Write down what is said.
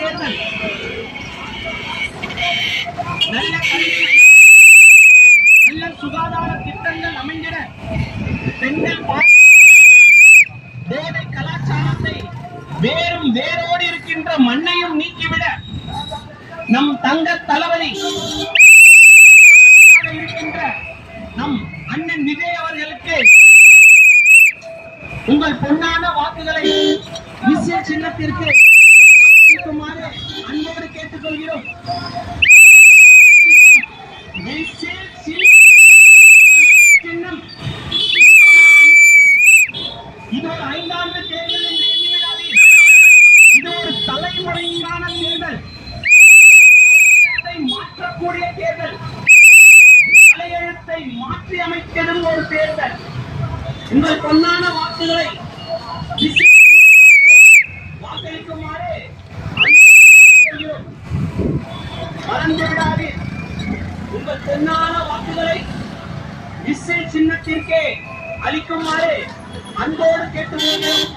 தேர்தல். நல்ல கல்வி, நல்ல சுகாதார திட்டங்கள் அமைந்திட, பெண்கள் போதை கலாச்சாரத்தை வேரோடு இருக்கின்ற மண்ணையும் நீக்கிவிட நம் தங்க தளபதி இருக்கின்ற நம் அண்ணன் விஜய் அவர்களுக்கு உங்கள் பொன்னான வாக்குகளை விசில் சின்னத்திற்கு வாக்களிக்குமாறு அன்போடு கேட்டுக்கொள்கிறோம். இது ஒரு 5 ஆண்டு தேர்தல் என்று எண்ணிவிடாதீர். இது ஒரு தலைமுறையிலான தேர்தல், மாற்றக்கூடிய தேர்தல், தலையெழுத்தை மாற்றி அமைக்கிறது ஒரு தேர்தல். உங்கள் பொன்னான வாக்குகளை வாக்களிக்குமாறு மறந்து விடாதீர். உங்கள் பொன்னான வாக்குகளை விசில் சின்னத்திற்கே அளிக்குமாறு அன்போடு கேட்டுக்கொள்கிறோம்.